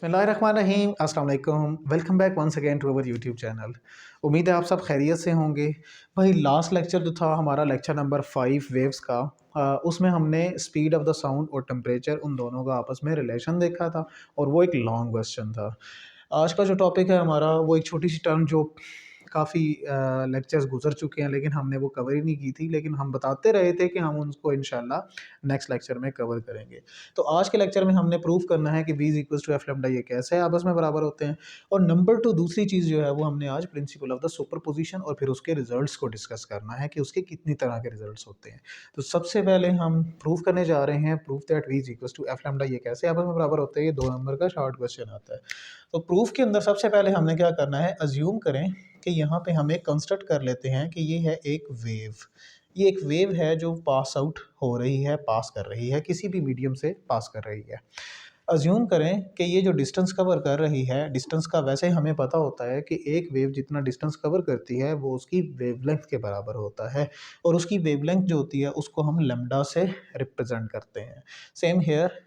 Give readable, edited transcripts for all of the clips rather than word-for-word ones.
बिस्मिल्लाहिर्रहमानिर्रहीम अस्सलाम वालेकुम। Welcome back once again to our YouTube channel. उम्मीद है आप सब खैरियत से होंगे। भाई लास्ट लेक्चर जो था हमारा लेक्चर नंबर 5 वेव्स का, उसमें हमने स्पीड ऑफ द साउंड और टेम्परेचर उन दोनों का आपस में रिलेशन देखा था और वो एक लॉन्ग क्वेश्चन था। आज का जो टॉपिक है हमारा वो एक छोटी सी टर्म जो काफ़ी लेक्चर्स गुजर चुके हैं लेकिन हमने वो कवर ही नहीं की थी, लेकिन हम बताते रहे थे कि हम उनको इंशाल्लाह नेक्स्ट लेक्चर में कवर करेंगे। तो आज के लेक्चर में हमने प्रूव करना है कि v is equal to F lambda ये कैसे आपस में बराबर होते हैं। और नंबर 2 दूसरी चीज़ जो है वो हमने आज प्रिंसिपल ऑफ द सुपरपोजिशन और फिर उसके रिजल्ट्स को डिस्कस करना है कि उसके कितनी तरह के रिजल्ट्स होते हैं। तो सबसे पहले हम प्रूव करने जा रहे हैं proof that v is equal to F lambda ये कैसे आपस में बराबर होते हैं। ये 2 नंबर का शॉर्ट क्वेश्चन आता है। तो प्रूफ के अंदर सबसे पहले हमने क्या करना है, अज्यूम करें कि यहाँ पे हम एक कंस्ट्रक्ट कर लेते हैं कि ये है एक वेव। ये एक वेव है जो पास आउट हो रही है, पास कर रही है, किसी भी मीडियम से पास कर रही है। अज्यूम करें कि ये जो डिस्टेंस कवर कर रही है, डिस्टेंस का वैसे हमें पता होता है कि एक वेव जितना डिस्टेंस कवर करती है वो उसकी वेवलेंथ के बराबर होता है, और उसकी वेवलेंथ जो होती है उसको हम लैम्डा से रिप्रेजेंट करते हैं। सेम हेयर,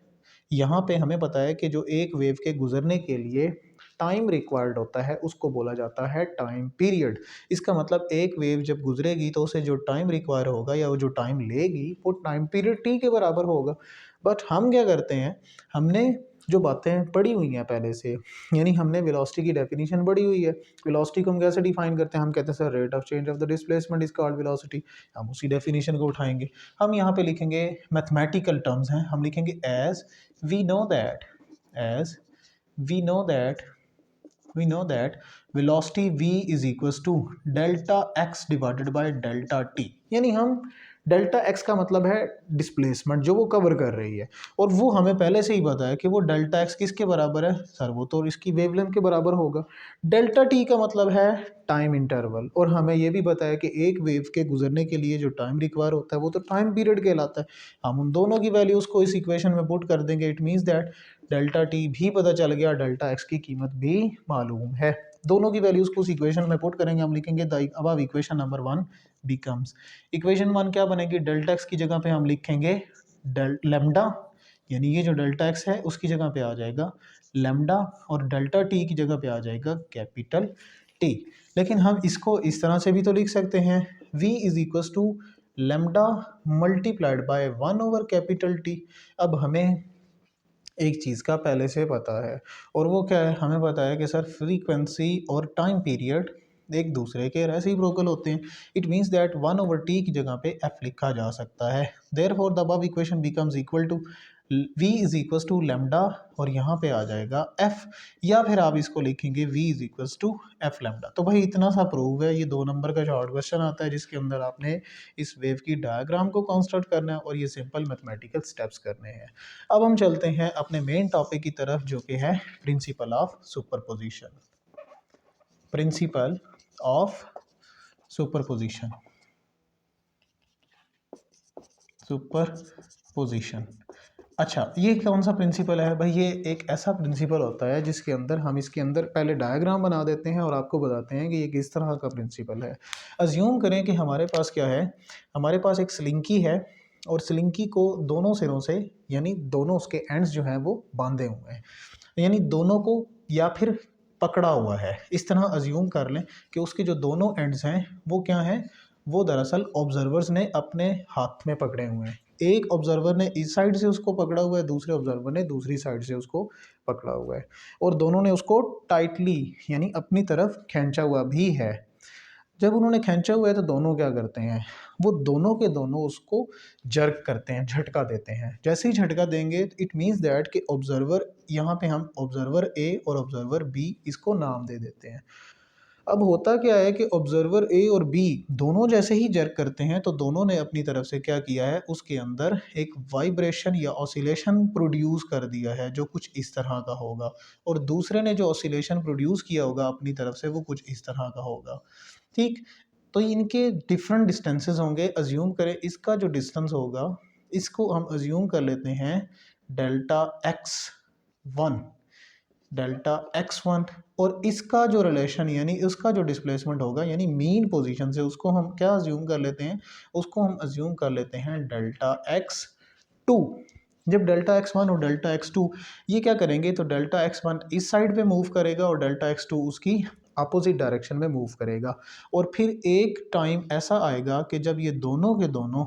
यहाँ पे हमें पता है कि जो एक वेव के गुजरने के लिए टाइम रिक्वायर्ड होता है उसको बोला जाता है टाइम पीरियड। इसका मतलब एक वेव जब गुजरेगी तो उसे जो टाइम रिक्वायर होगा या वो जो टाइम लेगी वो टाइम पीरियड टी के बराबर होगा। बट हम क्या करते हैं, हमने जो बातें पढ़ी हुई हैं पहले से, यानी हमने वेलोसिटी की डेफिनेशन पढ़ी हुई है। वेलोसिटी को हम कैसे डिफाइन करते हैं, हम कहते हैं sir rate of change of the displacement is called velocity. हम उसी डेफिनेशन को उठाएंगे, हम यहाँ पे लिखेंगे मैथमेटिकल टर्म्स हैं, हम लिखेंगे as we know that, as we know that we know that velocity v is equals to delta x divided by delta t। यानी हम डेल्टा एक्स का मतलब है डिस्प्लेसमेंट जो वो कवर कर रही है, और वो हमें पहले से ही पता है कि वो डेल्टा एक्स किसके बराबर है सर, वो तो इसकी वेवलेंथ के बराबर होगा। डेल्टा टी का मतलब है टाइम इंटरवल, और हमें ये भी पता है कि एक वेव के गुजरने के लिए जो टाइम रिक्वायर होता है वो तो टाइम पीरियड कहलाता है। हम उन दोनों की वैल्यूज़ को इस इक्वेशन में पुट कर देंगे। It means that delta T भी पता चल गया, डेल्टा एक्स की कीमत भी मालूम है। दोनों की वैल्यूज़ को उस इक्वेशन में पुट करेंगे, हम लिखेंगे the above equation number 1 becomes. Equation 1 क्या बनेगी, डेल्टा एक्स की जगह पे हम लिखेंगे लेमडा, यानी ये जो डेल्टा एक्स है उसकी जगह पे आ जाएगा लेमडा, और डेल्टा टी की जगह पे आ जाएगा कैपिटल टी। लेकिन हम इसको इस तरह से भी तो लिख सकते हैं, v is equal to lambda multiplied by 1 over capital T. अब हमें एक चीज़ का पहले से पता है, और वो क्या है, हमें पता है कि सर फ्रीक्वेंसी और टाइम पीरियड एक दूसरे के रेसिप्रोकल होते हैं। It means that 1 over T की जगह पे एफ लिखा जा सकता है। Therefore the above equation becomes equal to v is equal to lambda, और यहाँ पे आ जाएगा f, या फिर आप इसको लिखेंगे v is equal to F lambda. तो भाई इतना सा प्रूव है। ये 2 नंबर का शॉर्ट क्वेश्चन आता है जिसके अंदर आपने इस वेव की डायग्राम को कंस्ट्रक्ट करना है और ये सिंपल मैथमेटिकल स्टेप्स करने हैं। अब हम चलते हैं अपने मेन टॉपिक की तरफ जो कि है principle of superposition. Principle of superposition, superposition. अच्छा, ये कौन सा प्रिंसिपल है भाई, ये एक ऐसा प्रिंसिपल होता है जिसके अंदर हम इसके अंदर पहले डायग्राम बना देते हैं और आपको बताते हैं कि ये किस तरह का प्रिंसिपल है। अज्यूम करें कि हमारे पास क्या है, हमारे पास एक स्लिंकी है, और स्लिंकी को दोनों सिरों से, यानी दोनों उसके एंड्स जो हैं वो बांधे हुए हैं, यानी दोनों को या फिर पकड़ा हुआ है। इस तरह अज्यूम कर लें कि उसके जो दोनों एंड्स हैं वो क्या हैं, वो दरअसल ऑब्जर्वर्स ने अपने हाथ में पकड़े हुए हैं। एक ऑब्जर्वर ने इस साइड से उसको पकड़ा हुआ है, दूसरे ऑब्जर्वर ने दूसरी साइड से उसको पकड़ा हुआ है, और दोनों ने उसको टाइटली यानी अपनी तरफ खींचा हुआ भी है। जब उन्होंने खींचा हुआ है तो दोनों क्या करते हैं, वो दोनों के दोनों उसको जर्क करते हैं, झटका देते हैं। जैसे ही झटका देंगे इट मीन्स दैट कि ऑब्जर्वर, यहाँ पे हम ऑब्जर्वर ए और ऑब्जर्वर बी इसको नाम दे देते हैं। अब होता क्या है कि ऑब्जर्वर ए और बी दोनों जैसे ही जर्क करते हैं तो दोनों ने अपनी तरफ से क्या किया है, उसके अंदर एक वाइब्रेशन या ऑसिलेशन प्रोड्यूस कर दिया है जो कुछ इस तरह का होगा, और दूसरे ने जो ऑसिलेशन प्रोड्यूस किया होगा अपनी तरफ से वो कुछ इस तरह का होगा। ठीक, तो इनके डिफरेंट डिस्टेंसेस होंगे। अज्यूम करें इसका जो डिस्टेंस होगा इसको हम अज्यूम कर लेते हैं delta x one, delta x1, और इसका जो रिलेशन यानी उसका जो डिस्प्लेसमेंट होगा यानी मीन पोजीशन से, उसको हम क्या अज्यूम कर लेते हैं, उसको हम अज्यूम कर लेते हैं डेल्टा x2। जब डेल्टा x1 और डेल्टा x2 ये क्या करेंगे, तो डेल्टा x1 इस साइड पे मूव करेगा और डेल्टा x2 उसकी अपोजिट डायरेक्शन में मूव करेगा। और फिर एक टाइम ऐसा आएगा कि जब ये दोनों के दोनों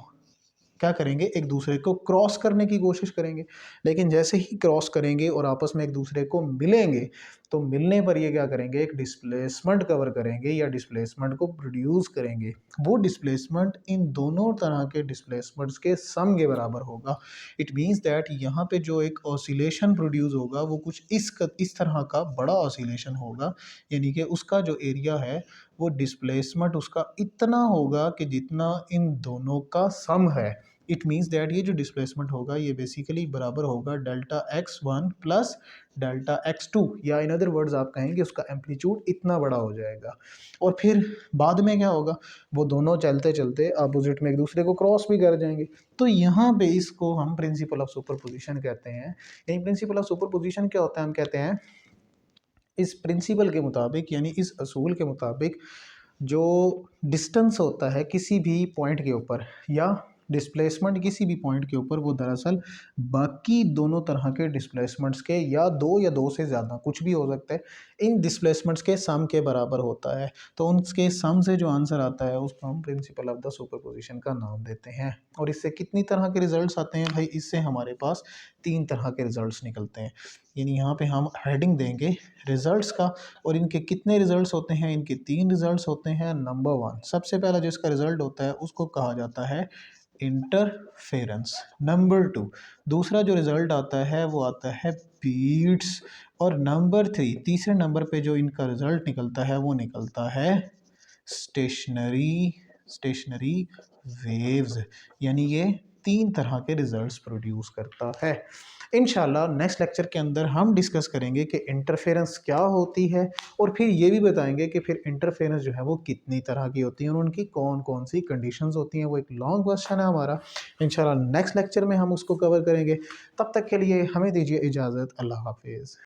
क्या करेंगे, एक दूसरे को क्रॉस करने की कोशिश करेंगे। लेकिन जैसे ही क्रॉस करेंगे और आपस में एक दूसरे को मिलेंगे, तो मिलने पर ये क्या करेंगे, एक डिस्प्लेसमेंट कवर करेंगे या डिस्प्लेसमेंट को प्रोड्यूस करेंगे। वो डिस्प्लेसमेंट इन दोनों तरह के डिस्प्लेसमेंट्स के सम के बराबर होगा। इट मीन्स दैट यहाँ पे जो एक ऑसिलेशन प्रोड्यूस होगा वो कुछ इस तरह का बड़ा ऑसिलेशन होगा, यानी कि उसका जो एरिया है वो डिस्प्लेसमेंट उसका इतना होगा कि जितना इन दोनों का सम है। इट मीन्स दैट ये जो डिस्प्लेसमेंट होगा ये बेसिकली बराबर होगा delta x1 plus delta x2, या इन अदर वर्ड्स आप कहेंगे उसका एम्पलीट्यूड इतना बड़ा हो जाएगा। और फिर बाद में क्या होगा, वो दोनों चलते चलते अपोजिट में एक दूसरे को क्रॉस भी कर जाएंगे। तो यहाँ पे इसको हम प्रिंसिपल ऑफ सुपरपोजिशन कहते हैं। यानी प्रिंसिपल ऑफ सुपरपोजिशन क्या होता है, हम कहते हैं इस प्रिंसिपल के मुताबिक, यानी इस असूल के मुताबिक, जो डिस्टेंस होता है किसी भी पॉइंट के ऊपर या डिस्प्लेसमेंट किसी भी पॉइंट के ऊपर, वो दरअसल बाकी दोनों तरह के डिस्प्लेसमेंट्स के या दो से ज़्यादा कुछ भी हो सकता है, इन डिस्प्लेसमेंट्स के सम के बराबर होता है। तो उनके सम से जो आंसर आता है उसको हम प्रिंसिपल ऑफ द सुपरपोजिशन का नाम देते हैं। और इससे कितनी तरह के रिजल्ट्स आते हैं भाई, इससे हमारे पास 3 तरह के रिजल्ट्स निकलते हैं। यानी यहाँ पे हम हेडिंग देंगे रिजल्ट्स का, और इनके कितने रिजल्ट्स होते हैं, इनके 3 रिजल्ट्स होते हैं। नंबर 1, सबसे पहला जो इसका रिजल्ट होता है उसको कहा जाता है इंटरफेरेंस। नंबर 2, दूसरा जो रिजल्ट आता है वो आता है बीट्स। और नंबर 3, तीसरे नंबर पे जो इनका रिजल्ट निकलता है वो निकलता है स्टेशनरी वेव्स। यानी ये 3 तरह के रिजल्ट्स प्रोड्यूस करता है। इंशाल्लाह नेक्स्ट लेक्चर के अंदर हम डिस्कस करेंगे कि इंटरफेरेंस क्या होती है, और फिर ये भी बताएंगे कि फिर इंटरफेरेंस जो है वो कितनी तरह की होती है और उनकी कौन कौन सी कंडीशंस होती हैं। वो एक लॉन्ग क्वेश्चन है हमारा, इंशाल्लाह नेक्स्ट लेक्चर में हम उसको कवर करेंगे। तब तक के लिए हमें दीजिए इजाज़त। अल्लाह हाफिज़।